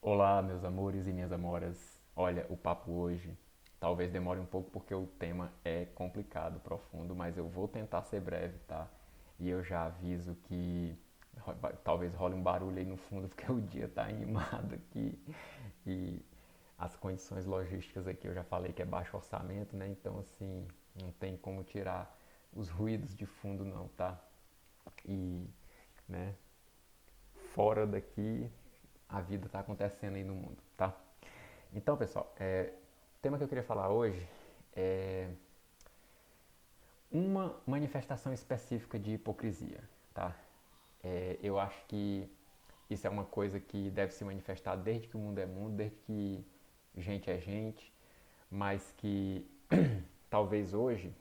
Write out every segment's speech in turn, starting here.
Olá, meus amores e minhas amoras. Olha, o papo hoje talvez demore um pouco porque o tema é complicado, profundo, mas eu vou tentar ser breve, tá? E eu já aviso que talvez role um barulho aí no fundo porque o dia tá animado aqui e as condições logísticas aqui eu já falei que é baixo orçamento, né? Então, assim, não tem como tirar os ruídos de fundo, não, tá? E, né, fora daqui a vida está acontecendo aí no mundo, tá? Então, pessoal, o tema que eu queria falar hoje é uma manifestação específica de hipocrisia, tá? Eu acho que isso é uma coisa que deve se manifestar desde que o mundo é mundo, desde que gente é gente, mas que talvez hoje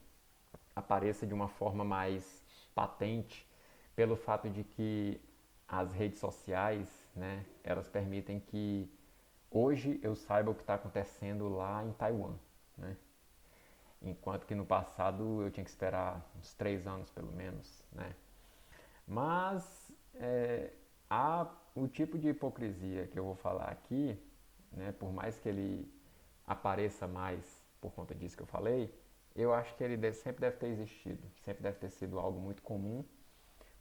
apareça de uma forma mais patente pelo fato de que as redes sociais, né, elas permitem que hoje eu saiba o que está acontecendo lá em Taiwan, né? Enquanto que no passado eu tinha que esperar uns 3 anos pelo menos, né? Mas há o tipo de hipocrisia que eu vou falar aqui, né, por mais que ele apareça mais por conta disso que eu falei, eu acho que ele sempre deve ter existido, sempre deve ter sido algo muito comum,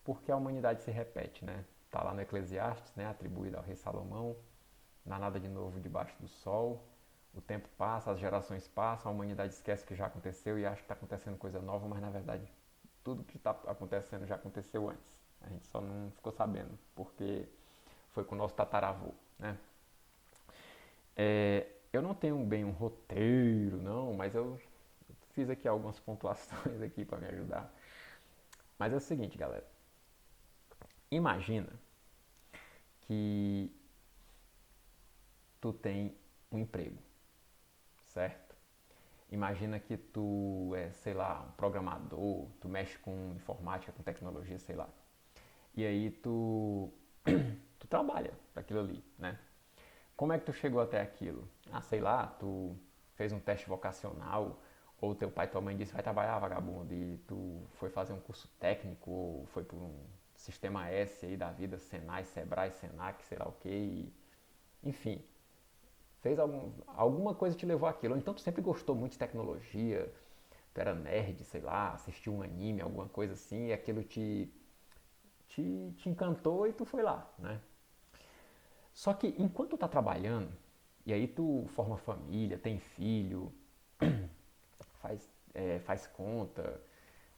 porque a humanidade se repete, né? Está lá no Eclesiastes, né, atribuído ao rei Salomão, não há nada de novo debaixo do sol, o tempo passa, as gerações passam, a humanidade esquece o que já aconteceu e acha que está acontecendo coisa nova, mas na verdade tudo que está acontecendo já aconteceu antes. A gente só não ficou sabendo, porque foi com o nosso tataravô, né? Eu não tenho bem um roteiro, não, mas eu fiz aqui algumas pontuações aqui para me ajudar. Mas é o seguinte, galera. Imagina que tu tem um emprego, certo? Imagina que tu é, sei lá, um programador, tu mexe com informática, com tecnologia, sei lá. E aí tu trabalha para aquilo ali, né? Como é que tu chegou até aquilo? Ah, sei lá, tu fez um teste vocacional, ou teu pai e tua mãe disse vai trabalhar, vagabundo, e tu foi fazer um curso técnico, ou foi por um sistema S aí da vida, Senai, Sebrae, Senac, sei lá o que, enfim, alguma coisa te levou àquilo. Ou então tu sempre gostou muito de tecnologia, tu era nerd, sei lá, assistiu um anime, alguma coisa assim, e aquilo te encantou e tu foi lá, né? Só que enquanto tu tá trabalhando, e aí tu forma família, tem filho, faz conta,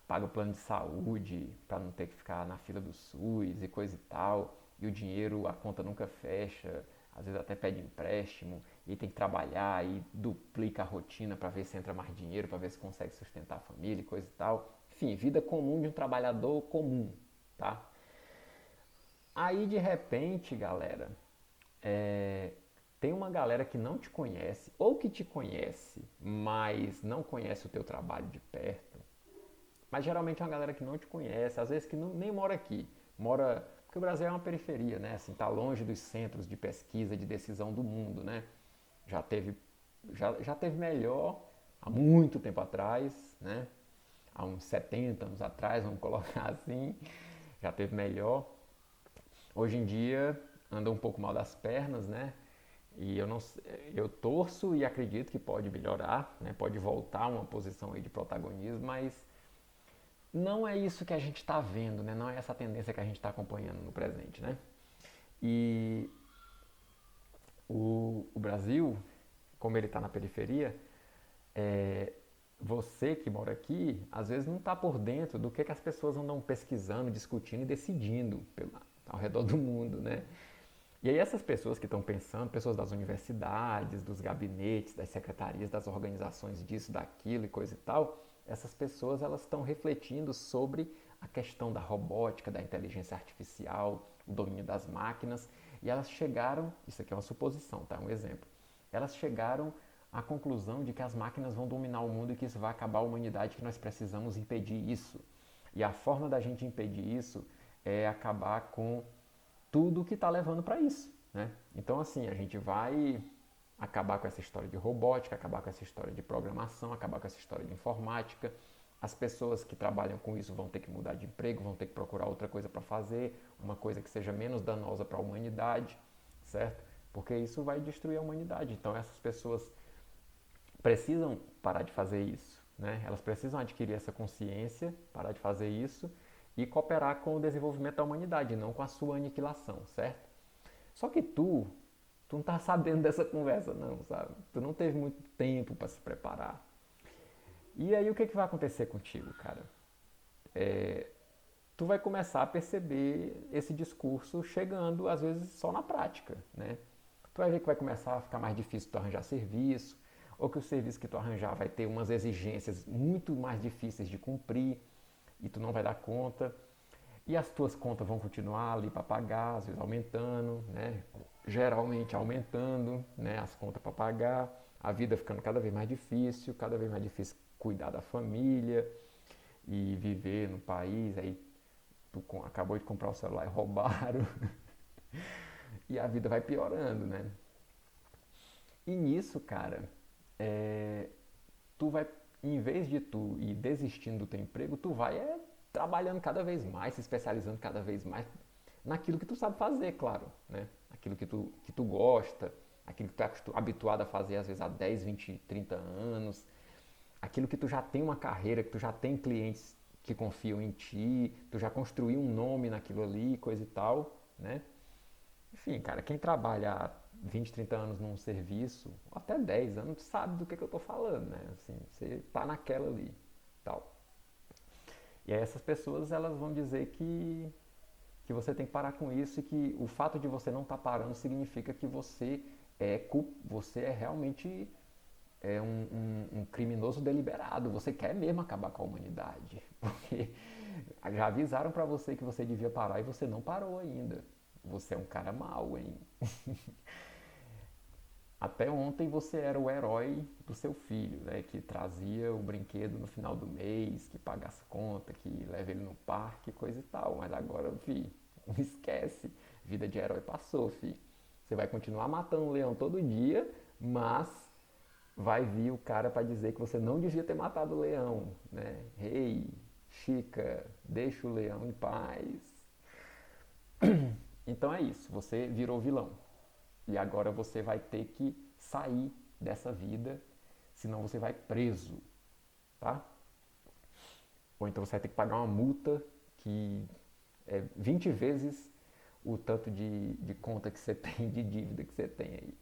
paga o plano de saúde para não ter que ficar na fila do SUS e coisa e tal, e o dinheiro, a conta nunca fecha, às vezes até pede empréstimo, e tem que trabalhar e duplica a rotina para ver se entra mais dinheiro, para ver se consegue sustentar a família e coisa e tal. Enfim, vida comum de um trabalhador comum, tá? Aí de repente, galera, é, tem uma galera que não te conhece, ou que te conhece, mas não conhece o teu trabalho de perto. Mas geralmente é uma galera que não te conhece, às vezes que nem mora aqui. Mora. Porque o Brasil é uma periferia, né? Assim, tá longe dos centros de pesquisa, de decisão do mundo, né? Já teve, já teve melhor há muito tempo atrás, né? Há uns 70 anos atrás, vamos colocar assim, já teve melhor. Hoje em dia anda um pouco mal das pernas, né? E eu torço e acredito que pode melhorar, né? Pode voltar a uma posição aí de protagonismo, mas não é isso que a gente está vendo, né? Não é essa tendência que a gente está acompanhando no presente, né? E o Brasil, como ele está na periferia, é, você que mora aqui, às vezes não está por dentro do que as pessoas andam pesquisando, discutindo e decidindo ao redor do mundo, né? E aí essas pessoas que estão pensando, pessoas das universidades, dos gabinetes, das secretarias, das organizações disso, daquilo e coisa e tal, essas pessoas elas estão refletindo sobre a questão da robótica, da inteligência artificial, o domínio das máquinas, e elas chegaram, isso aqui é uma suposição, tá? Um exemplo. Elas chegaram à conclusão de que as máquinas vão dominar o mundo e que isso vai acabar a humanidade, que nós precisamos impedir isso. E a forma da gente impedir isso é acabar com tudo que está levando para isso, né? Então, assim, a gente vai acabar com essa história de robótica, acabar com essa história de programação, acabar com essa história de informática. As pessoas que trabalham com isso vão ter que mudar de emprego, vão ter que procurar outra coisa para fazer, uma coisa que seja menos danosa para a humanidade, certo? porque isso vai destruir a humanidade. Então essas pessoas precisam parar de fazer isso, né? Elas precisam adquirir essa consciência, parar de fazer isso e cooperar com o desenvolvimento da humanidade, não com a sua aniquilação, certo? Só que tu não tá sabendo dessa conversa não, sabe? Tu não teve muito tempo para se preparar. E aí o que vai acontecer contigo, cara? Tu vai começar a perceber esse discurso chegando, às vezes, só na prática, né? Tu vai ver que vai começar a ficar mais difícil tu arranjar serviço, ou que o serviço que tu arranjar vai ter umas exigências muito mais difíceis de cumprir e tu não vai dar conta. E as tuas contas vão continuar ali para pagar, às vezes aumentando, né? Geralmente aumentando, né? As contas para pagar, a vida ficando cada vez mais difícil cuidar da família e viver no país. Aí tu acabou de comprar o celular e roubaram e a vida vai piorando, né? E nisso, cara, tu vai, em vez de tu ir desistindo do teu emprego, tu vai trabalhando cada vez mais, se especializando cada vez mais naquilo que tu sabe fazer, claro, né? Aquilo que tu gosta, aquilo que tu é habituado a fazer às vezes há 10, 20, 30 anos, aquilo que tu já tem uma carreira, que tu já tem clientes que confiam em ti, tu já construiu um nome naquilo ali, coisa e tal, né? Enfim, cara, quem trabalha há 20, 30 anos num serviço, até 10 anos, sabe do que eu tô falando, né? Assim, você tá naquela ali, tal. E aí essas pessoas, elas vão dizer que você tem que parar com isso e que o fato de você não estar parando significa que você é realmente um criminoso deliberado. Você quer mesmo acabar com a humanidade. Porque já avisaram pra você que você devia parar e você não parou ainda. Você é um cara mau, hein? Até ontem você era o herói do seu filho, né? Que trazia o brinquedo no final do mês, que paga as contas, que leva ele no parque, coisa e tal. Mas agora, fi, esquece. Vida de herói passou, fi. Você vai continuar matando o leão todo dia, mas vai vir o cara para dizer que você não devia ter matado o leão, né? Ei, Chica, deixa o leão em paz. Então é isso, você virou vilão. E agora você vai ter que sair dessa vida, senão você vai preso, tá? Ou então você vai ter que pagar uma multa que é 20 vezes o tanto de conta que você tem, de dívida que você tem aí,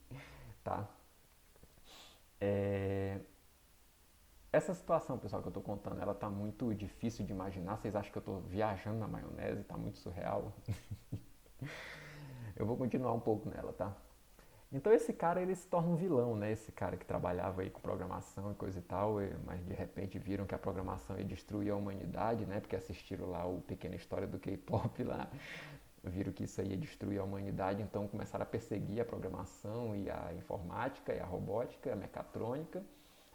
tá? Essa situação, pessoal, que eu tô contando, ela tá muito difícil de imaginar. Vocês acham que eu tô viajando na maionese? Tá muito surreal? Eu vou continuar um pouco nela, tá? Então esse cara, ele se torna um vilão, né? Esse cara que trabalhava aí com programação e coisa e tal, mas de repente viram que a programação ia destruir a humanidade, né? Porque assistiram lá o Pequena História do K-Pop lá, viram que isso aí ia destruir a humanidade, então começaram a perseguir a programação e a informática e a robótica, a mecatrônica.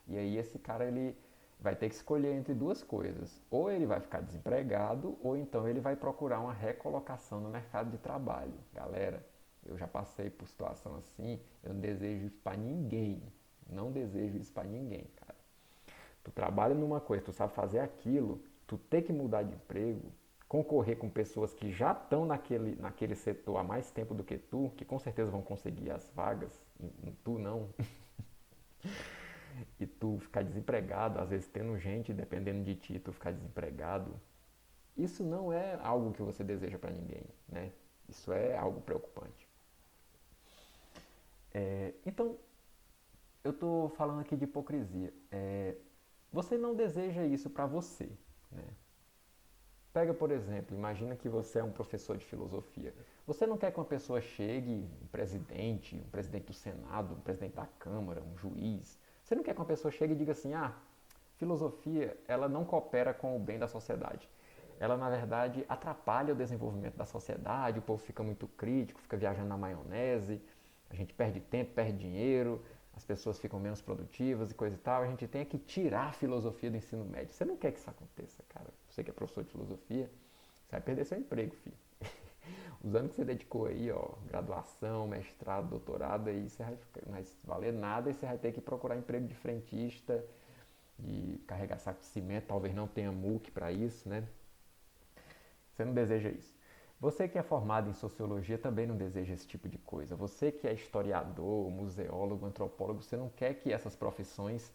E aí esse cara, ele vai ter que escolher entre duas coisas. Ou ele vai ficar desempregado, ou então ele vai procurar uma recolocação no mercado de trabalho. Galera, eu já passei por situação assim, eu não desejo isso pra ninguém. Não desejo isso pra ninguém, cara. Tu trabalha numa coisa, tu sabe fazer aquilo, tu tem que mudar de emprego, concorrer com pessoas que já estão naquele setor há mais tempo do que tu, que com certeza vão conseguir as vagas, e tu não. E tu ficar desempregado, às vezes tendo gente dependendo de ti, tu ficar desempregado, isso não é algo que você deseja para ninguém, né? Isso é algo preocupante. Então, eu tô falando aqui de hipocrisia. Você não deseja isso para você, né? Pega, por exemplo, imagina que você é um professor de filosofia. Você não quer que uma pessoa chegue, um presidente do Senado, um presidente da Câmara, um juiz. Você não quer que uma pessoa chegue e diga assim, filosofia, ela não coopera com o bem da sociedade. Ela, na verdade, atrapalha o desenvolvimento da sociedade, o povo fica muito crítico, fica viajando na maionese, a gente perde tempo, perde dinheiro, as pessoas ficam menos produtivas e coisa e tal. A gente tem que tirar a filosofia do ensino médio. Você não quer que isso aconteça, cara. Você que é professor de filosofia, você vai perder seu emprego, filho. Os anos que você dedicou aí, ó, graduação, mestrado, doutorado, aí você vai mais valer nada e você vai ter que procurar emprego de frentista, de carregar saco de cimento, talvez não tenha MOOC para isso, né? Você não deseja isso. Você que é formado em sociologia também não deseja esse tipo de coisa. Você que é historiador, museólogo, antropólogo, você não quer que essas profissões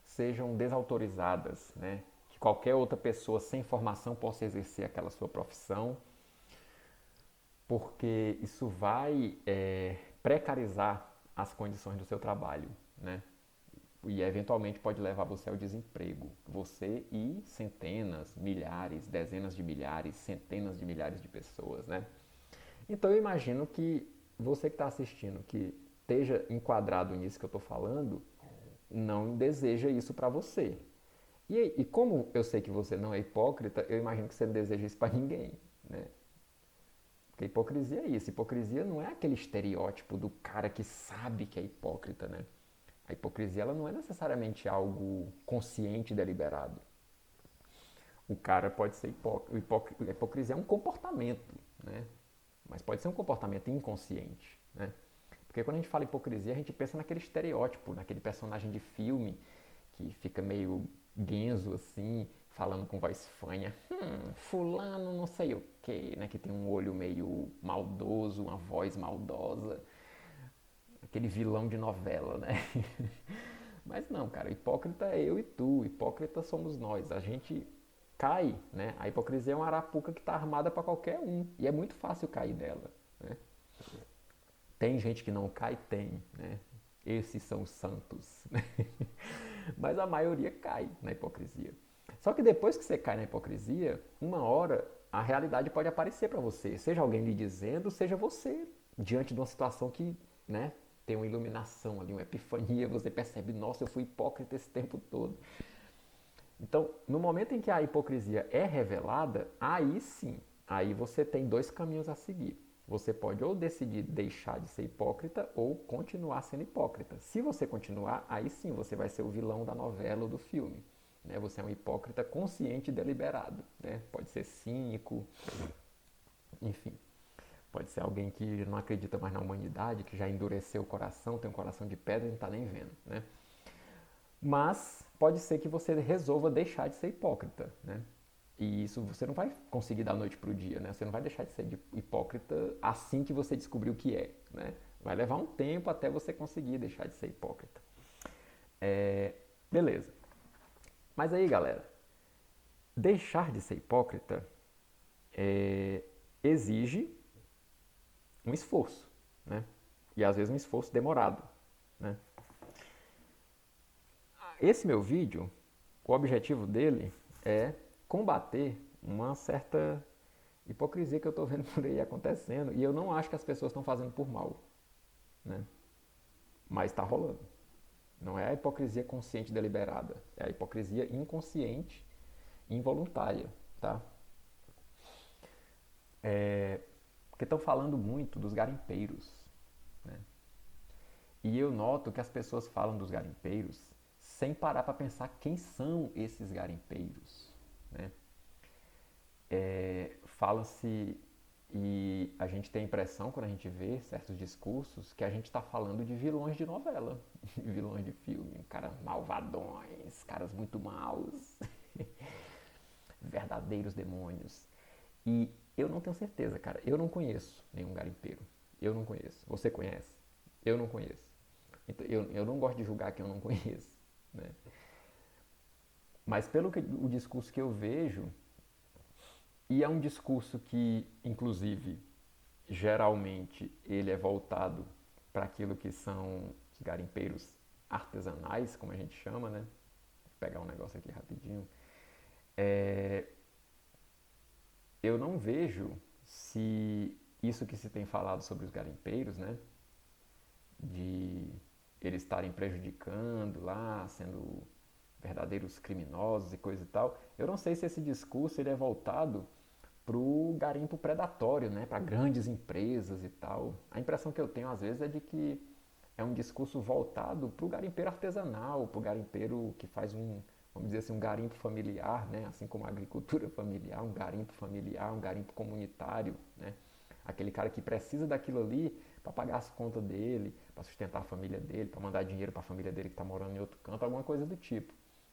sejam desautorizadas, né? Que qualquer outra pessoa sem formação possa exercer aquela sua profissão, porque isso vai precarizar as condições do seu trabalho, né? E eventualmente pode levar você ao desemprego. Você e centenas, milhares, dezenas de milhares, centenas de milhares de pessoas, né? Então eu imagino que você que está assistindo, que esteja enquadrado nisso que eu estou falando, não deseja isso para você. E como eu sei que você não é hipócrita, eu imagino que você não deseja isso para ninguém, né? Porque hipocrisia é isso. Hipocrisia não é aquele estereótipo do cara que sabe que é hipócrita, né? A hipocrisia ela não é necessariamente algo consciente e deliberado. O cara pode ser hipócrita. A hipocrisia é um comportamento, né? Mas pode ser um comportamento inconsciente, né? Porque quando a gente fala hipocrisia, a gente pensa naquele estereótipo, naquele personagem de filme que fica meio guenzo assim, falando com voz fanha. Fulano não sei o que, né? Que tem um olho meio maldoso, uma voz maldosa. Aquele vilão de novela, né? Mas não, cara, hipócrita é eu e tu, hipócrita somos nós. A gente cai, né? A hipocrisia é uma arapuca que está armada para qualquer um e é muito fácil cair dela, né? Tem gente que não cai? Tem, né? Esses são os santos, né? Mas a maioria cai na hipocrisia. Só que depois que você cai na hipocrisia, uma hora a realidade pode aparecer para você. Seja alguém lhe dizendo, seja você diante de uma situação que, né, tem uma iluminação ali, uma epifania, você percebe, nossa, eu fui hipócrita esse tempo todo. Então, no momento em que a hipocrisia é revelada, aí sim, aí você tem dois caminhos a seguir. Você pode ou decidir deixar de ser hipócrita ou continuar sendo hipócrita. Se você continuar, aí sim você vai ser o vilão da novela ou do filme. Né? Você é um hipócrita consciente e deliberado. Né? Pode ser cínico, enfim. Pode ser alguém que não acredita mais na humanidade, que já endureceu o coração, tem um coração de pedra e não está nem vendo. Né? Mas pode ser que você resolva deixar de ser hipócrita, né? E isso você não vai conseguir da noite para o dia, né? Você não vai deixar de ser hipócrita assim que você descobrir o que é, né? Vai levar um tempo até você conseguir deixar de ser hipócrita. Beleza. Mas aí, galera, deixar de ser hipócrita exige um esforço, né? E às vezes um esforço demorado, né? Esse meu vídeo, o objetivo dele é combater uma certa hipocrisia que eu estou vendo por aí acontecendo e eu não acho que as pessoas estão fazendo por mal, né? Mas está rolando. Não é a hipocrisia consciente e deliberada, é a hipocrisia inconsciente e involuntária, tá? Porque estão falando muito dos garimpeiros, né? E eu noto que as pessoas falam dos garimpeiros sem parar para pensar quem são esses garimpeiros, né? Fala-se e a gente tem a impressão, quando a gente vê certos discursos, que a gente está falando de vilões de novela, vilões de filme, caras malvadões, caras muito maus, verdadeiros demônios. E eu não tenho certeza, cara. Eu não conheço nenhum garimpeiro. Eu não conheço. Você conhece? Eu não conheço. Então, eu não gosto de julgar quem eu não conheço, né? Mas pelo que, o discurso que eu vejo, e é um discurso que, inclusive, geralmente ele é voltado para aquilo que são os garimpeiros artesanais, como a gente chama, né? Vou pegar um negócio aqui rapidinho. Eu não vejo se isso que se tem falado sobre os garimpeiros, né? De eles estarem prejudicando lá, sendo verdadeiros criminosos e coisa e tal. Eu não sei se esse discurso ele é voltado para o garimpo predatório, né? Para grandes empresas e tal. A impressão que eu tenho às vezes é de que é um discurso voltado para o garimpeiro artesanal, para o garimpeiro que faz vamos dizer assim, um garimpo familiar, né? Assim como a agricultura familiar, um garimpo familiar, um garimpo comunitário, né? Aquele cara que precisa daquilo ali para pagar as contas dele, para sustentar a família dele, para mandar dinheiro para a família dele que está morando em outro canto, alguma coisa do tipo,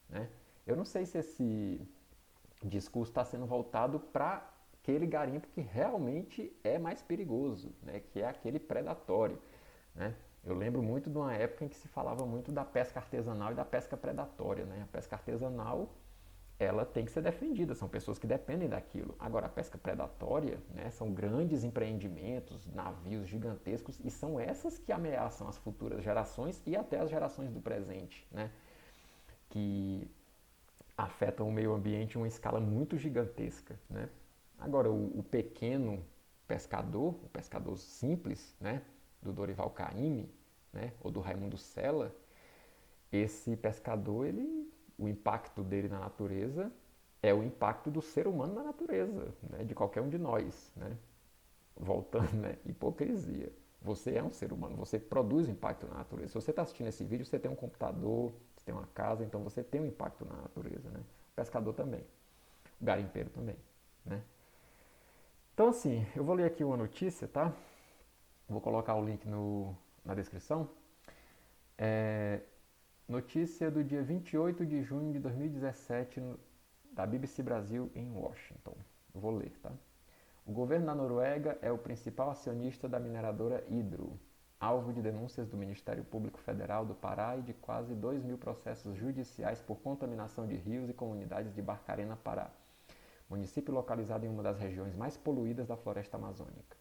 né? Eu não sei se esse discurso está sendo voltado para aquele garimpo que realmente é mais perigoso, né? Que é aquele predatório, né? Eu lembro muito de uma época em que se falava muito da pesca artesanal e da pesca predatória, né? A pesca artesanal, ela tem que ser defendida, são pessoas que dependem daquilo. Agora, a pesca predatória, né, são grandes empreendimentos, navios gigantescos, e são essas que ameaçam as futuras gerações e até as gerações do presente, né, que afetam o meio ambiente em uma escala muito gigantesca. Né. Agora, o pequeno pescador, o pescador simples, né, do Dorival Caymmi, né, ou do Raimundo Sela, esse pescador, o impacto dele na natureza é o impacto do ser humano na natureza, né? De qualquer um de nós, né? Voltando, né? Hipocrisia. Você é um ser humano, você produz impacto na natureza. Se você está assistindo esse vídeo, você tem um computador, você tem uma casa, então você tem um impacto na natureza, né? O pescador também, o garimpeiro também, né? Então, assim, eu vou ler aqui uma notícia, tá? Vou colocar o link na descrição. Notícia do dia 28 de junho de 2017 da BBC Brasil em Washington. Eu vou ler, tá? O governo da Noruega é o principal acionista da mineradora Hydro, alvo de denúncias do Ministério Público Federal do Pará e de quase 2.000 processos judiciais por contaminação de rios e comunidades de Barcarena, Pará, município localizado em uma das regiões mais poluídas da floresta amazônica.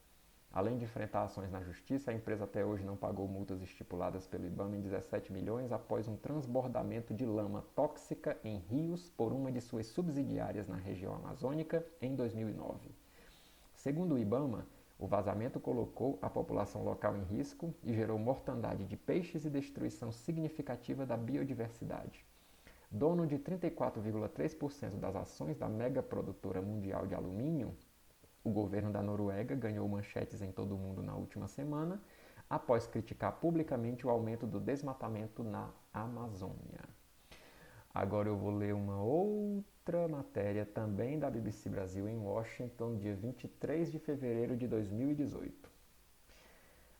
Além de enfrentar ações na justiça, a empresa até hoje não pagou multas estipuladas pelo IBAMA em 17 milhões após um transbordamento de lama tóxica em rios por uma de suas subsidiárias na região amazônica em 2009. Segundo o IBAMA, o vazamento colocou a população local em risco e gerou mortandade de peixes e destruição significativa da biodiversidade. Dono de 34,3% das ações da mega produtora mundial de alumínio, o governo da Noruega ganhou manchetes em todo o mundo na última semana, após criticar publicamente o aumento do desmatamento na Amazônia. Agora eu vou ler uma outra matéria também da BBC Brasil em Washington, dia 23 de fevereiro de 2018.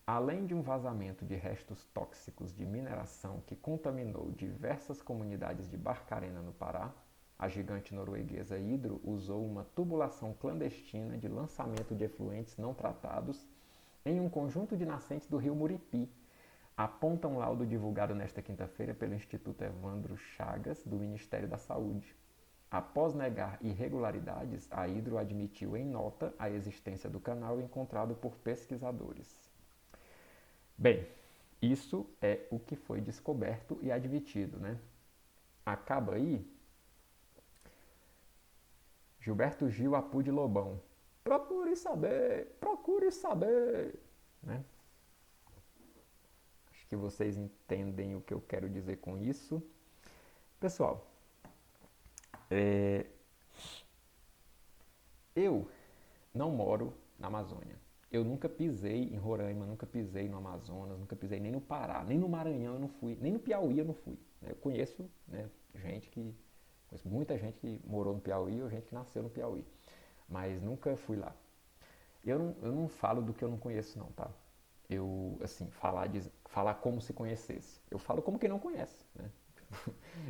Além de um vazamento de restos tóxicos de mineração que contaminou diversas comunidades de Barcarena, no Pará, a gigante norueguesa Hydro usou uma tubulação clandestina de lançamento de efluentes não tratados em um conjunto de nascentes do rio Muripi, aponta um laudo divulgado nesta quinta-feira pelo Instituto Evandro Chagas, do Ministério da Saúde. Após negar irregularidades, a Hydro admitiu em nota a existência do canal encontrado por pesquisadores. Bem, isso é o que foi descoberto e admitido, né? Acaba aí Gilberto Gil Apude Lobão. Procure saber, né? Acho que vocês entendem o que eu quero dizer com isso. Pessoal, eu não moro na Amazônia. Eu nunca pisei em Roraima, nunca pisei no Amazonas, nunca pisei nem no Pará, nem no Maranhão eu não fui, nem no Piauí eu não fui. Eu conheço, né, conheço muita gente que morou no Piauí ou gente que nasceu no Piauí, mas nunca fui lá. Eu não falo do que eu não conheço não, tá? Eu, assim, falar como se conhecesse. Eu falo como quem não conhece, né?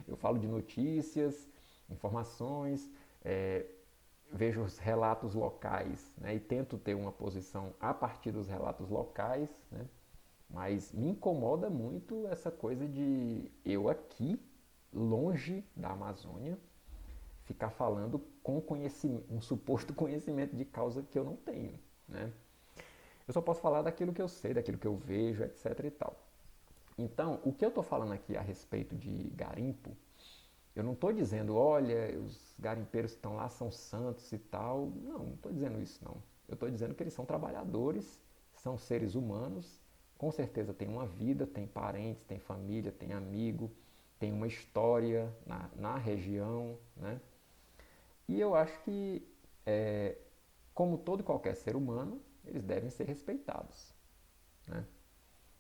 Eu falo de notícias, informações, vejo os relatos locais, né, e tento ter uma posição a partir dos relatos locais, né, mas me incomoda muito essa coisa de eu aqui, longe da Amazônia, ficar falando com um suposto conhecimento de causa que eu não tenho. Né. Eu só posso falar daquilo que eu sei, daquilo que eu vejo, etc. e tal. Então, o que eu estou falando aqui a respeito de garimpo, eu não estou dizendo, olha, os garimpeiros que estão lá são santos e tal. Não estou dizendo isso, não. Eu estou dizendo que eles são trabalhadores, são seres humanos, com certeza têm uma vida, têm parentes, têm família, têm amigo, têm uma história na região, né? E eu acho que, como todo e qualquer ser humano, eles devem ser respeitados, né?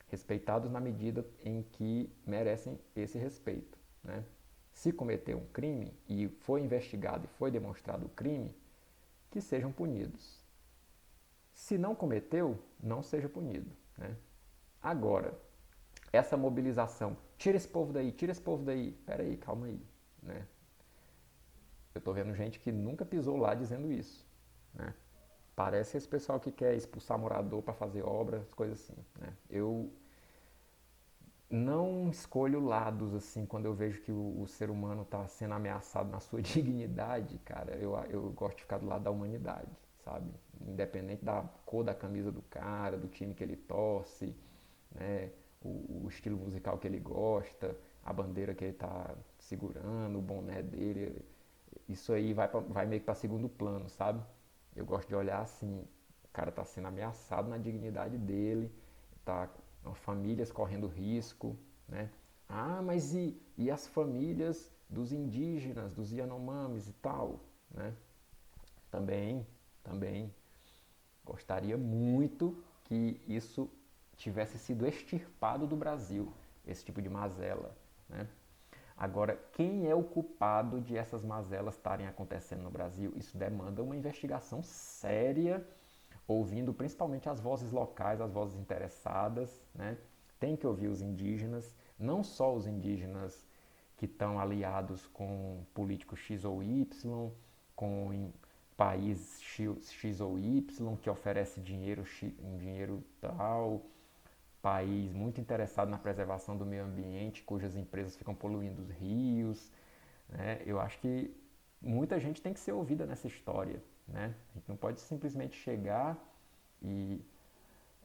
Respeitados na medida em que merecem esse respeito, né? Se cometeu um crime e foi investigado e foi demonstrado o crime, que sejam punidos. Se não cometeu, não seja punido, né? Agora, essa mobilização, tira esse povo daí, peraí, calma aí, né? Eu estou vendo gente que nunca pisou lá dizendo isso, né? Parece esse pessoal que quer expulsar morador para fazer obra, coisas assim, né? Eu não escolho lados assim quando eu vejo que o ser humano está sendo ameaçado na sua dignidade, cara. Eu gosto de ficar do lado da humanidade, sabe? Independente da cor da camisa do cara, do time que ele torce, né? O estilo musical que ele gosta, a bandeira que ele está segurando, o boné dele. Isso aí vai meio que para segundo plano, sabe? Eu gosto de olhar assim, o cara está sendo ameaçado na dignidade dele, tá famílias correndo risco, né? Ah, mas e as famílias dos indígenas, dos Yanomamis e tal, né? Também, também gostaria muito que isso tivesse sido extirpado do Brasil, esse tipo de mazela, né? Agora, quem é o culpado de essas mazelas estarem acontecendo no Brasil? Isso demanda uma investigação séria, ouvindo principalmente as vozes locais, as vozes interessadas, né? Tem que ouvir os indígenas, não só os indígenas que estão aliados com político X ou Y, com país X ou Y, que oferece dinheiro, dinheiro tal, país muito interessado na preservação do meio ambiente, cujas empresas ficam poluindo os rios, né? Eu acho que muita gente tem que ser ouvida nessa história, né? A gente não pode simplesmente chegar e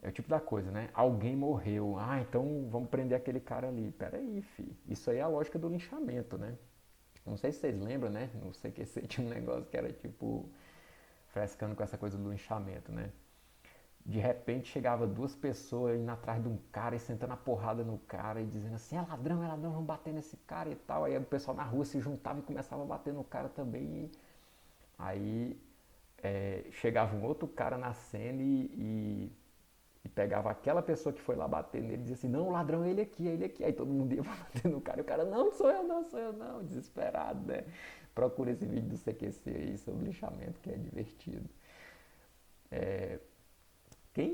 é o tipo da coisa, né? Alguém morreu, ah, então vamos prender aquele cara ali. Peraí, fi. Isso aí é a lógica do linchamento, né? Não sei se vocês lembram, né? No CQC tinha um negócio que era tipo frescando com essa coisa do linchamento, né? De repente chegava duas pessoas indo atrás de um cara e sentando a porrada no cara e dizendo assim, é ladrão, vamos bater nesse cara e tal. Aí o pessoal na rua se juntava e começava a bater no cara também. Aí chegava um outro cara na cena e pegava aquela pessoa que foi lá bater nele e dizia assim, não, o ladrão é ele aqui, é ele aqui. Aí todo mundo ia bater no cara e o cara, não, sou eu não, desesperado, né? Procura esse vídeo do CQC aí sobre lixamento que é divertido.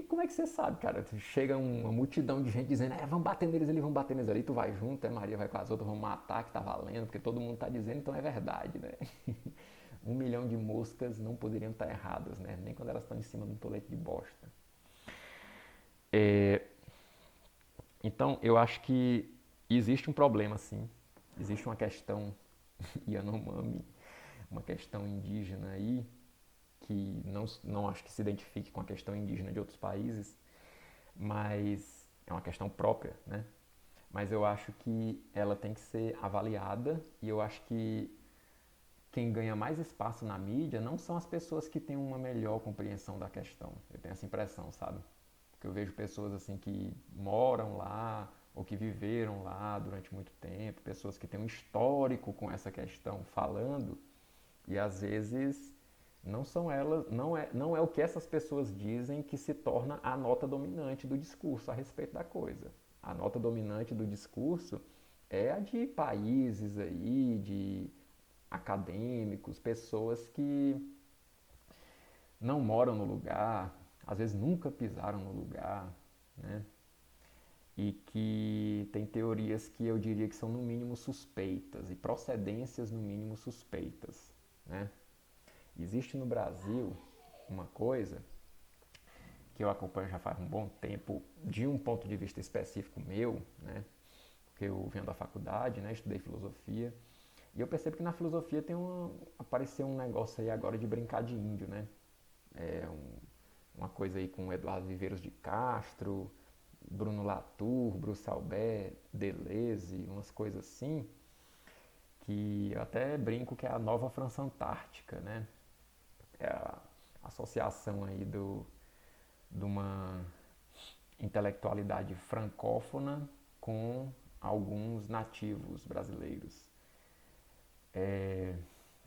Como é que você sabe, cara? Chega uma multidão de gente dizendo, vamos bater neles ali, vamos bater neles ali, tu vai junto, Maria vai com as outras, vamos matar, que tá valendo, porque todo mundo tá dizendo, então é verdade, né? 1 milhão de moscas não poderiam estar erradas, né? Nem quando elas estão em cima de um tolete de bosta. Então, eu acho que existe um problema, sim. Existe uma questão Yanomami, uma questão indígena aí, que não acho que se identifique com a questão indígena de outros países, mas é uma questão própria, né? Mas eu acho que ela tem que ser avaliada e eu acho que quem ganha mais espaço na mídia não são as pessoas que têm uma melhor compreensão da questão. Eu tenho essa impressão, sabe? Porque eu vejo pessoas assim que moram lá ou que viveram lá durante muito tempo, pessoas que têm um histórico com essa questão falando e às vezes não são elas, não é o que essas pessoas dizem que se torna a nota dominante do discurso a respeito da coisa. A nota dominante do discurso é a de países aí, de acadêmicos, pessoas que não moram no lugar, às vezes nunca pisaram no lugar, né? E que tem teorias que eu diria que são no mínimo suspeitas e procedências no mínimo suspeitas, né? Existe no Brasil uma coisa que eu acompanho já faz um bom tempo, de um ponto de vista específico meu, né? Porque eu venho da faculdade, né? Estudei filosofia, e eu percebo que na filosofia apareceu um negócio aí agora de brincar de índio, né? Uma coisa aí com Eduardo Viveiros de Castro, Bruno Latour, Bruce Albert, Deleuze, umas coisas assim, que eu até brinco que é a nova França Antártica, né? É a associação aí de uma intelectualidade francófona com alguns nativos brasileiros.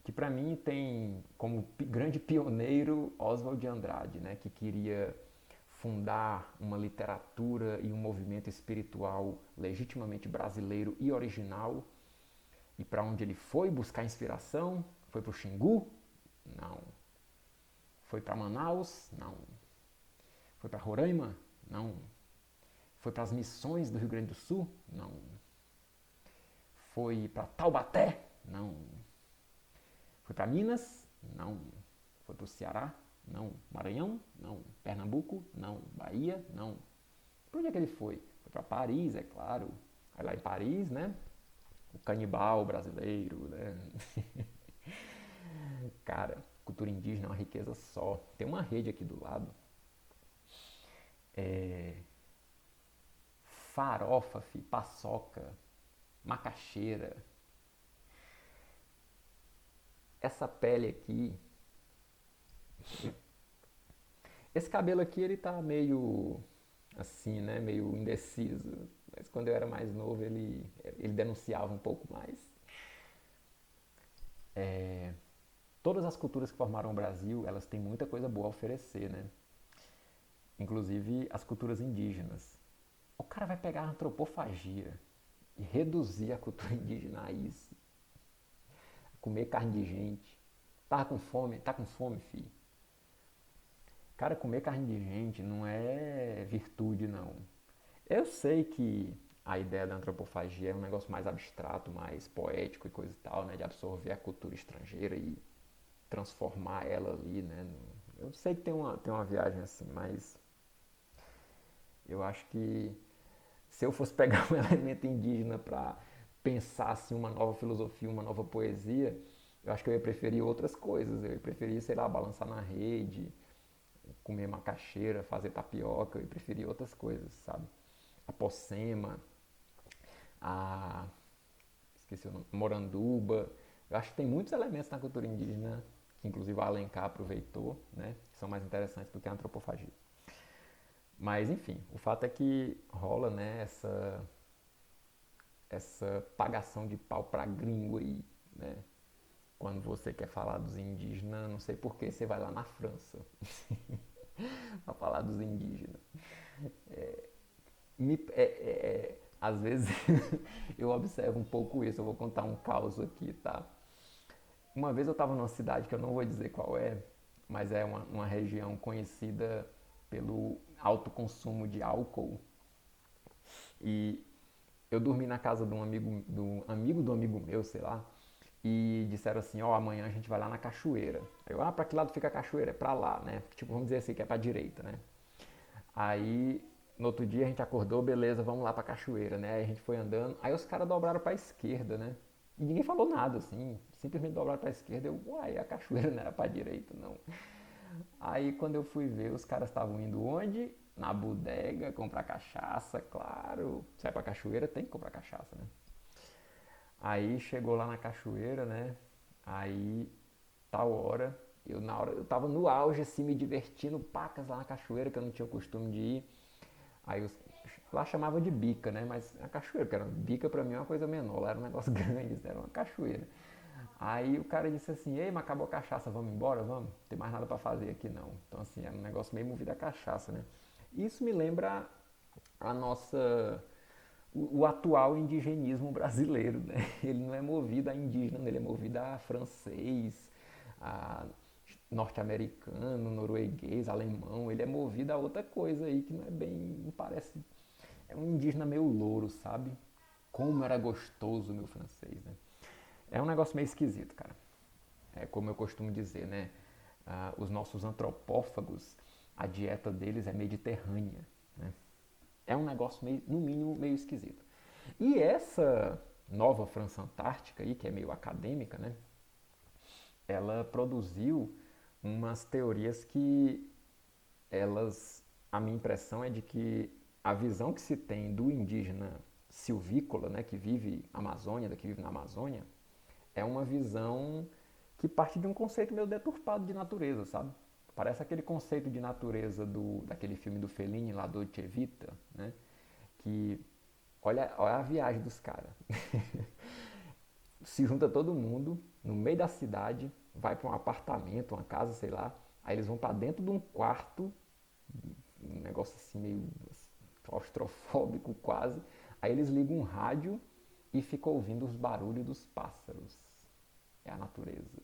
Que para mim tem como grande pioneiro Oswald de Andrade, né, que queria fundar uma literatura e um movimento espiritual legitimamente brasileiro e original. E para onde ele foi buscar inspiração? Foi para o Xingu? Não. Foi para Manaus? Não. Foi para Roraima? Não. Foi para as missões do Rio Grande do Sul? Não. Foi para Taubaté? Não. Foi para Minas? Não. Foi para o Ceará? Não. Maranhão? Não. Pernambuco? Não. Bahia? Não. Por onde é que ele foi? Foi para Paris, é claro. Aí lá em Paris, né? O canibal brasileiro, né? Cara, cultura indígena é uma riqueza só. Tem uma rede aqui do lado. É, farofa, paçoca, macaxeira. Essa pele aqui. Esse cabelo aqui, ele tá meio assim, né? Meio indeciso. Mas quando eu era mais novo, ele denunciava um pouco mais. É, todas as culturas que formaram o Brasil, elas têm muita coisa boa a oferecer, né? Inclusive as culturas indígenas. O cara vai pegar a antropofagia e reduzir a cultura indígena a isso. Comer carne de gente. Tá com fome? Tá com fome, filho. Cara, comer carne de gente não é virtude, não. Eu sei que a ideia da antropofagia é um negócio mais abstrato, mais poético e coisa e tal, né? De absorver a cultura estrangeira e transformar ela ali, né? Eu sei que tem uma viagem assim, mas eu acho que se eu fosse pegar um elemento indígena para pensar assim, uma nova filosofia, uma nova poesia, eu acho que eu ia preferir outras coisas. Eu ia preferir, sei lá, balançar na rede, comer macaxeira, fazer tapioca. Eu ia preferir outras coisas, sabe? A pocema, a esqueci o nome, moranduba. Eu acho que tem muitos elementos na cultura indígena que inclusive a Alencar aproveitou, né? Que são mais interessantes do que a antropofagia. Mas enfim, o fato é que rola, né, essa pagação de pau pra gringo aí, né? Quando você quer falar dos indígenas, não sei por que você vai lá na França pra falar dos indígenas. Às vezes eu observo um pouco isso, eu vou contar um caos aqui, tá? Uma vez eu estava numa cidade que eu não vou dizer qual é, mas é uma região conhecida pelo alto consumo de álcool. E eu dormi na casa de um amigo meu, sei lá, e disseram assim, ó, amanhã a gente vai lá na cachoeira. Eu, pra que lado fica a cachoeira? É pra lá, né? Tipo, vamos dizer assim, que é pra direita, né? Aí, no outro dia a gente acordou, beleza, vamos lá pra cachoeira, né? Aí a gente foi andando, aí os caras dobraram pra esquerda, né? E ninguém falou nada, assim, simplesmente dobraram pra esquerda. Eu, uai, a cachoeira não era pra direita, não. Aí quando eu fui ver, os caras estavam indo onde? Na bodega, comprar cachaça, claro. Sai pra cachoeira, tem que comprar cachaça, né? Aí chegou lá na cachoeira, né? Aí, tal hora, eu tava no auge, assim, me divertindo, pacas lá na cachoeira, que eu não tinha o costume de ir. Aí lá chamava de bica, né? Mas a cachoeira, porque era bica pra mim é uma coisa menor, lá era um negócio grande, era uma cachoeira. Aí o cara disse assim, ei, mas acabou a cachaça, vamos embora? Vamos? Não tem mais nada pra fazer aqui não. Então assim, era um negócio meio movido a cachaça, né? Isso me lembra a nossa o atual indigenismo brasileiro, né? Ele não é movido a indígena, ele é movido a francês, a norte-americano, norueguês, alemão, ele é movido a outra coisa aí que não é bem, não parece, é um indígena meio louro, sabe? Como era gostoso o meu francês, né? É um negócio meio esquisito, cara. É como eu costumo dizer, né? Os nossos antropófagos, a dieta deles é mediterrânea, né? É um negócio meio, no mínimo, meio esquisito. E essa nova França Antártica aí, que é meio acadêmica, né? Ela produziu umas teorias que elas, a minha impressão é de que a visão que se tem do indígena silvícola, né, que vive Amazônia, que vive na Amazônia, é uma visão que parte de um conceito meio deturpado de natureza, sabe? Parece aquele conceito de natureza daquele filme do Fellini, lá do Dolce Vita, né? Que olha a viagem dos caras. Se junta todo mundo no meio da cidade, vai para um apartamento, uma casa, sei lá. Aí eles vão para dentro de um quarto, um negócio assim meio claustrofóbico quase. Aí eles ligam um rádio e ficam ouvindo os barulhos dos pássaros. É a natureza.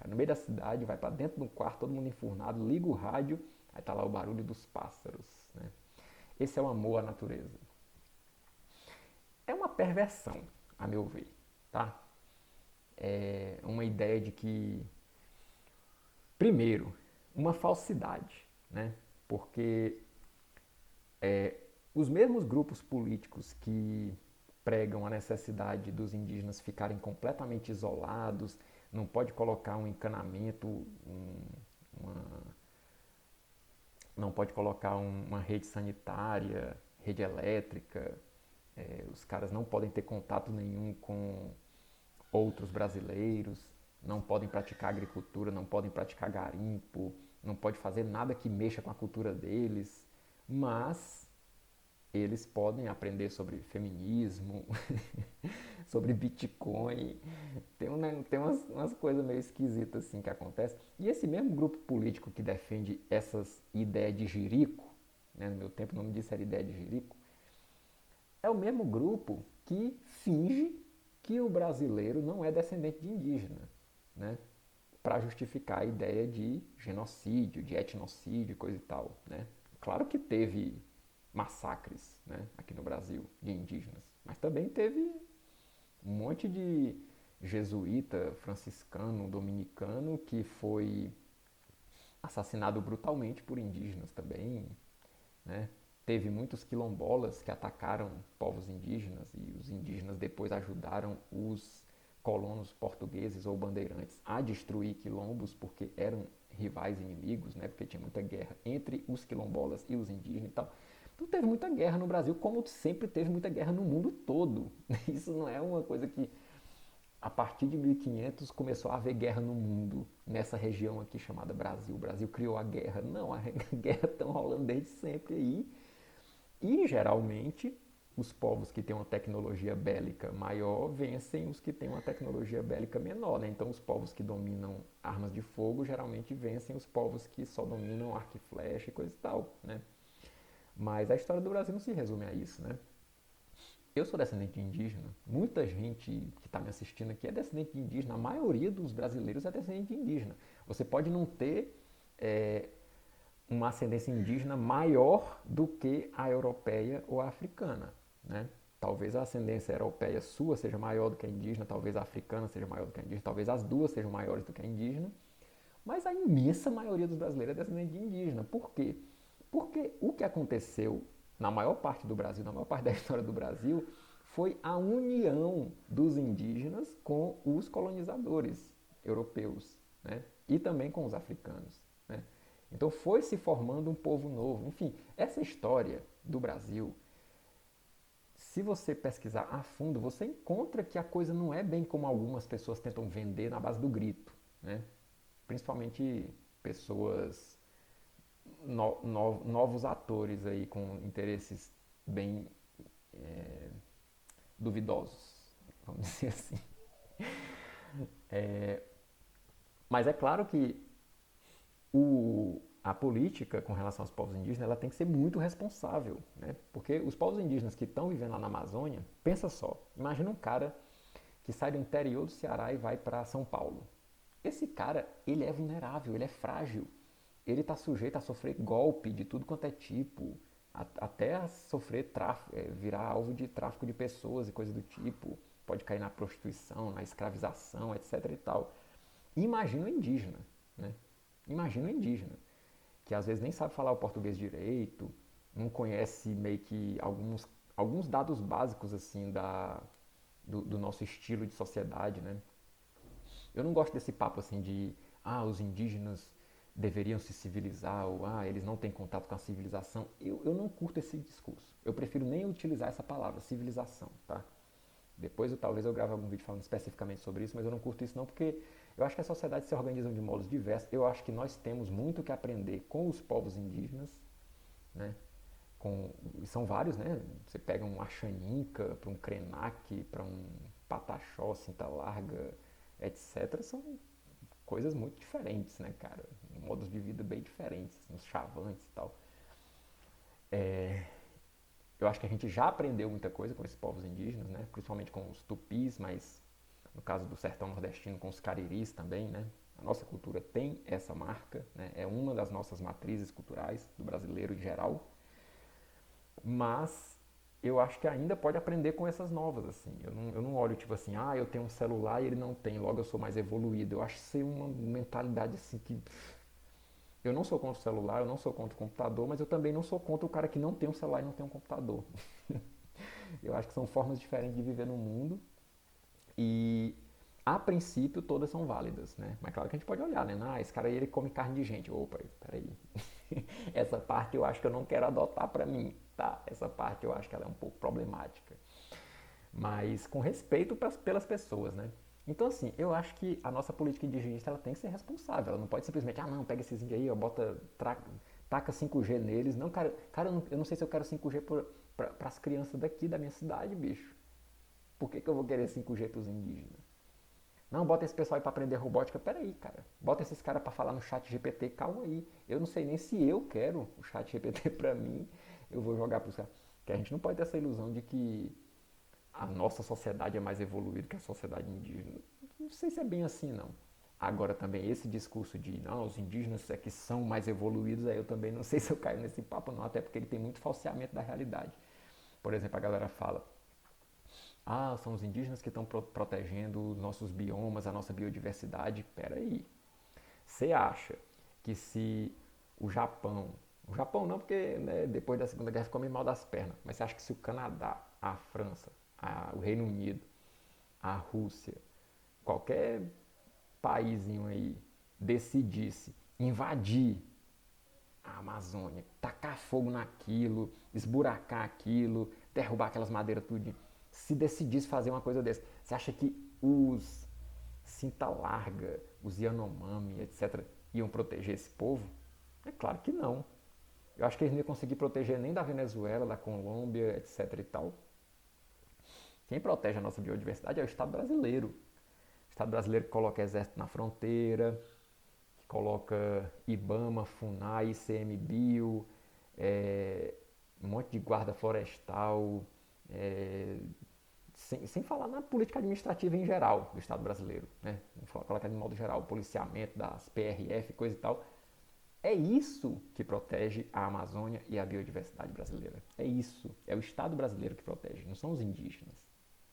No meio da cidade, vai para dentro de um quarto, todo mundo enfurnado, liga o rádio, aí tá lá o barulho dos pássaros. Né? Esse é o amor à natureza. É uma perversão, a meu ver, tá? É uma ideia de que Primeiro, uma falsidade, né? Porque os mesmos grupos políticos que pregam a necessidade dos indígenas ficarem completamente isolados, não pode colocar um encanamento, uma, não pode colocar uma rede sanitária, rede elétrica, os caras não podem ter contato nenhum com outros brasileiros, não podem praticar agricultura, não podem praticar garimpo, não pode fazer nada que mexa com a cultura deles, mas eles podem aprender sobre feminismo, sobre Bitcoin. Tem umas coisas meio esquisitas assim que acontecem. E esse mesmo grupo político que defende essas ideias de jirico, né, no meu tempo o nome disso era ideia de jirico, é o mesmo grupo que finge que o brasileiro não é descendente de indígena, né? Para justificar a ideia de genocídio, de etnocídio, coisa e tal, né? Claro que teve massacres, né, aqui no Brasil de indígenas, mas também teve um monte de jesuíta, franciscano, dominicano que foi assassinado brutalmente por indígenas também, né? Teve muitos quilombolas que atacaram povos indígenas e os indígenas depois ajudaram os colonos portugueses ou bandeirantes a destruir quilombos porque eram rivais inimigos, né? Porque tinha muita guerra entre os quilombolas e os indígenas e tal. Então teve muita guerra no Brasil, como sempre teve muita guerra no mundo todo. Isso não é uma coisa que a partir de 1500 começou a haver guerra no mundo, nessa região aqui chamada Brasil. O Brasil criou a guerra. Não, a guerra está rolando desde sempre aí. E geralmente os povos que têm uma tecnologia bélica maior vencem os que têm uma tecnologia bélica menor, né? Então os povos que dominam armas de fogo geralmente vencem os povos que só dominam arco e flecha e coisa e tal, né? Mas a história do Brasil não se resume a isso, né? Eu sou descendente de indígena, muita gente que está me assistindo aqui é descendente de indígena, a maioria dos brasileiros é descendente de indígena. Você pode não ter uma ascendência indígena maior do que a europeia ou a africana, né? Talvez a ascendência europeia sua seja maior do que a indígena, talvez a africana seja maior do que a indígena, talvez as duas sejam maiores do que a indígena, mas a imensa maioria dos brasileiros é descendente de indígena. Por quê? Porque o que aconteceu na maior parte do Brasil, na maior parte da história do Brasil, foi a união dos indígenas com os colonizadores europeus, né? E também com os africanos, né? Então foi se formando um povo novo. Enfim, essa história do Brasil, se você pesquisar a fundo, você encontra que a coisa não é bem como algumas pessoas tentam vender na base do grito, né? Principalmente pessoas novos atores aí com interesses bem duvidosos, vamos dizer assim. Mas é claro que a política com relação aos povos indígenas ela tem que ser muito responsável, né? Porque os povos indígenas que estão vivendo lá na Amazônia, pensa só, imagina um cara que sai do interior do Ceará e vai para São Paulo. Esse cara, ele é vulnerável, ele é frágil, ele está sujeito a sofrer golpe de tudo quanto é tipo, até a sofrer virar alvo de tráfico de pessoas e coisa do tipo, pode cair na prostituição, na escravização, etc e tal. Imagina o indígena, né? Imagina o indígena, que às vezes nem sabe falar o português direito, não conhece meio que alguns dados básicos assim do nosso estilo de sociedade, né? Eu não gosto desse papo assim de os indígenas deveriam se civilizar ou eles não têm contato com a civilização. Eu não curto esse discurso. Eu prefiro nem utilizar essa palavra, civilização, tá? Depois talvez eu grave algum vídeo falando especificamente sobre isso, mas eu não curto isso não porque eu acho que as sociedades se organizam de modos diversos. Eu acho que nós temos muito que aprender com os povos indígenas, né? São vários, né? Você pega um Axaninca, para um Krenak, para um Pataxó, Cinta Larga, etc. São coisas muito diferentes, né, cara? Modos de vida bem diferentes, uns chavantes e tal. Eu acho que a gente já aprendeu muita coisa com esses povos indígenas, né? Principalmente com os tupis, mas no caso do sertão nordestino com os cariris também, né? A nossa cultura tem essa marca, né? É uma das nossas matrizes culturais do brasileiro em geral. Mas eu acho que ainda pode aprender com essas novas, assim. Eu não olho tipo assim, eu tenho um celular e ele não tem, logo eu sou mais evoluído. Eu acho que isso é uma mentalidade assim que Eu não sou contra o celular, eu não sou contra o computador, mas eu também não sou contra o cara que não tem um celular e não tem um computador. Eu acho que são formas diferentes de viver no mundo e, a princípio, todas são válidas, né? Mas claro que a gente pode olhar, né? Ah, esse cara aí ele come carne de gente. Opa, peraí. Essa parte eu acho que eu não quero adotar pra mim, tá? Essa parte eu acho que ela é um pouco problemática. Mas com respeito pelas pessoas, né? Então, assim, eu acho que a nossa política indigenista ela tem que ser responsável. Ela não pode simplesmente, ah, não, pega esses índios aí, ó, taca 5G neles. Não, cara eu não sei se eu quero 5G para as crianças daqui da minha cidade, bicho. Por que eu vou querer 5G para os indígenas? Não, bota esse pessoal aí para aprender robótica. Peraí, cara. Bota esses caras para falar no chat GPT. Calma aí. Eu não sei nem se eu quero o chat GPT para mim. Eu vou jogar para os caras. Porque a gente não pode ter essa ilusão de que a nossa sociedade é mais evoluída que a sociedade indígena. Não sei se é bem assim, não. Agora também esse discurso de não, os indígenas é que são mais evoluídos, aí eu também não sei se eu caio nesse papo não, até porque ele tem muito falseamento da realidade. Por exemplo, a galera fala, ah, são os indígenas que estão protegendo os nossos biomas, a nossa biodiversidade. Peraí, você acha que se o Japão não, porque né, depois da Segunda Guerra ficou meio mal das pernas, mas você acha que se o Canadá, a França, o Reino Unido, a Rússia, qualquer paísinho aí decidisse invadir a Amazônia, tacar fogo naquilo, esburacar aquilo, derrubar aquelas madeiras tudo, se decidisse fazer uma coisa dessa, você acha que os Cinta Larga, os Yanomami, etc., iam proteger esse povo? É claro que não. Eu acho que eles não iam conseguir proteger nem da Venezuela, da Colômbia, etc. e tal. Quem protege a nossa biodiversidade é o Estado brasileiro. O Estado brasileiro que coloca exército na fronteira, que coloca IBAMA, FUNAI, ICMBio, um monte de guarda florestal, sem falar na política administrativa em geral do Estado brasileiro, né? Vamos colocar de modo geral, o policiamento das PRF, coisa e tal. É isso que protege a Amazônia e a biodiversidade brasileira. É isso. É o Estado brasileiro que protege, não são os indígenas.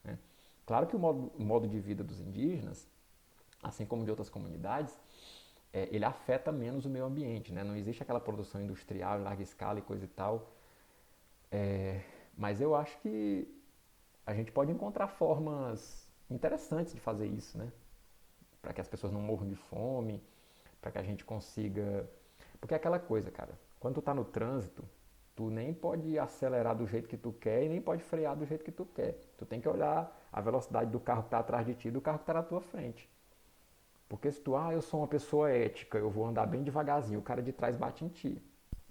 Né? Claro que o modo de vida dos indígenas, assim como de outras comunidades, ele afeta menos o meio ambiente. Né? Não existe aquela produção industrial em larga escala e coisa e tal. Mas eu acho que a gente pode encontrar formas interessantes de fazer isso, né? Para que as pessoas não morram de fome, para que a gente consiga... Porque é aquela coisa, cara, quando tu tá no trânsito, tu nem pode acelerar do jeito que tu quer e nem pode frear do jeito que tu quer. Tu tem que olhar a velocidade do carro que tá atrás de ti e do carro que tá na tua frente. Porque se tu, eu sou uma pessoa ética, eu vou andar bem devagarzinho, o cara de trás bate em ti.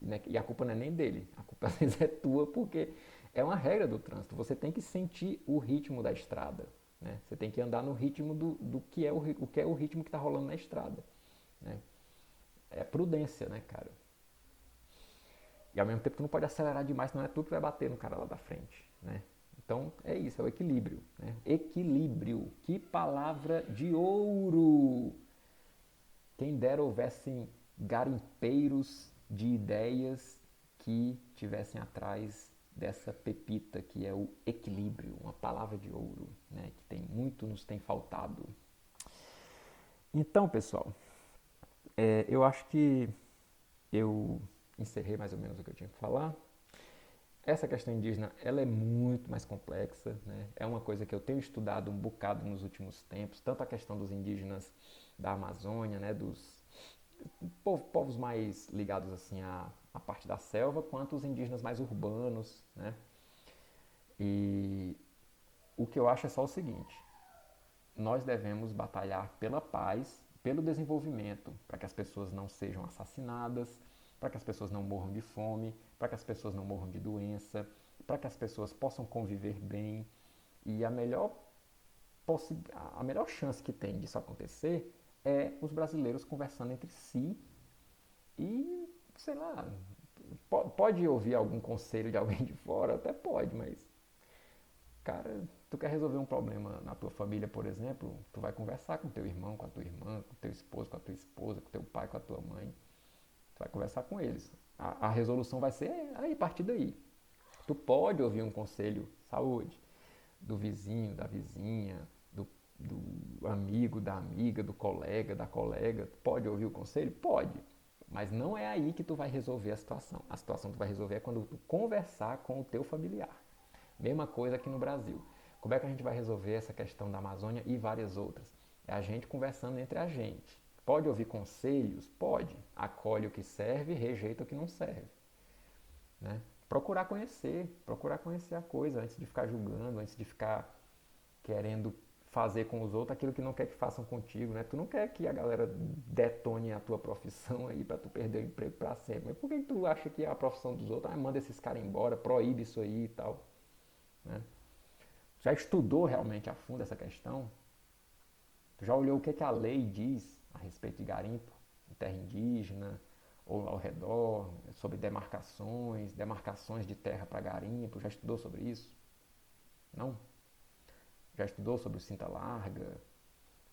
Né? E a culpa não é nem dele, a culpa às vezes é tua, porque é uma regra do trânsito. Você tem que sentir o ritmo da estrada. Né? Você tem que andar no ritmo do que é o que é o ritmo que está rolando na estrada. Né? É prudência, né, cara? E ao mesmo tempo tu não pode acelerar demais, senão é tu que vai bater no cara lá da frente. Né? Então é isso, é o equilíbrio. Né? Equilíbrio. Que palavra de ouro! Quem dera houvessem garimpeiros de ideias que tivessem atrás dessa pepita que é o equilíbrio, uma palavra de ouro, né, que tem muito nos tem faltado. Então, pessoal, eu acho que eu encerrei mais ou menos o que eu tinha que falar. Essa questão indígena, ela é muito mais complexa, né? É uma coisa que eu tenho estudado um bocado nos últimos tempos, tanto a questão dos indígenas da Amazônia, né, dos povos mais ligados assim à parte da selva, quanto os indígenas mais urbanos, né? E o que eu acho é só o seguinte: nós devemos batalhar pela paz, pelo desenvolvimento, para que as pessoas não sejam assassinadas, para que as pessoas não morram de fome, para que as pessoas não morram de doença, para que as pessoas possam conviver bem. E a melhor chance que tem disso acontecer é os brasileiros conversando entre si e, sei lá, pode ouvir algum conselho de alguém de fora, até pode, mas, cara, tu quer resolver um problema na tua família, por exemplo, tu vai conversar com teu irmão, com a tua irmã, com teu esposo, com a tua esposa, com teu pai, com a tua mãe. Tu vai conversar com eles. A resolução vai ser aí, a partir daí. Tu pode ouvir um conselho, saúde, do vizinho, da vizinha, do amigo, da amiga, do colega, da colega. Tu pode ouvir o conselho? Pode. Mas não é aí que tu vai resolver a situação. A situação que tu vai resolver é quando tu conversar com o teu familiar. Mesma coisa aqui no Brasil. Como é que a gente vai resolver essa questão da Amazônia e várias outras? É a gente conversando entre a gente. Pode ouvir conselhos? Pode. Acolhe o que serve, rejeita o que não serve. Né? Procurar conhecer a coisa antes de ficar julgando, antes de ficar querendo fazer com os outros aquilo que não quer que façam contigo, né? Tu não quer que a galera detone a tua profissão aí pra tu perder o emprego pra sempre. Mas por que tu acha que é a profissão dos outros? Ah, manda esses caras embora, proíbe isso aí e tal, né? Já estudou realmente a fundo essa questão? Tu já olhou o que a lei diz a respeito de garimpo em terra indígena ou ao redor, sobre demarcações de terra para garimpo? Já estudou sobre isso? Não? Já estudou sobre o Cinta Larga,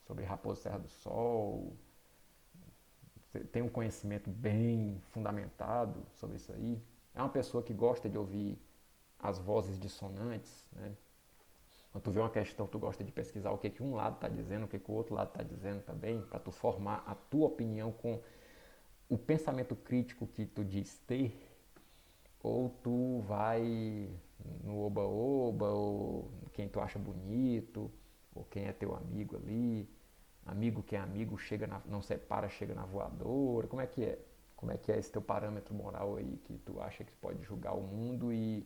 sobre Raposo Serra do Sol? Você tem um conhecimento bem fundamentado sobre isso aí? É uma pessoa que gosta de ouvir as vozes dissonantes, né? Quando tu vê uma questão, tu gosta de pesquisar o que, que um lado está dizendo, o que, que o outro lado está dizendo também, para tu formar a tua opinião com o pensamento crítico que tu diz ter, ou tu vai no oba-oba, ou quem tu acha bonito, ou quem é teu amigo ali, amigo que é amigo, chega não separa, chega na voadora, como é que é? Como é que é esse teu parâmetro moral aí que tu acha que pode julgar o mundo e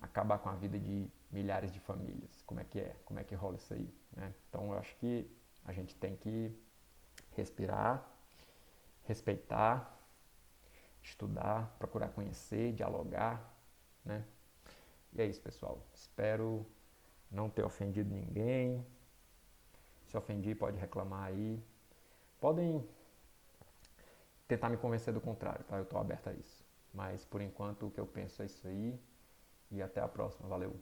acabar com a vida de milhares de famílias? Como é que é? Como é que rola isso aí? Né? Então eu acho que a gente tem que respirar, respeitar, estudar, procurar conhecer, dialogar, né? E é isso, pessoal. Espero não ter ofendido ninguém. Se ofendi, pode reclamar aí. Podem tentar me convencer do contrário, tá? Eu estou aberto a isso. Mas por enquanto o que eu penso é isso aí. E até a próxima. Valeu!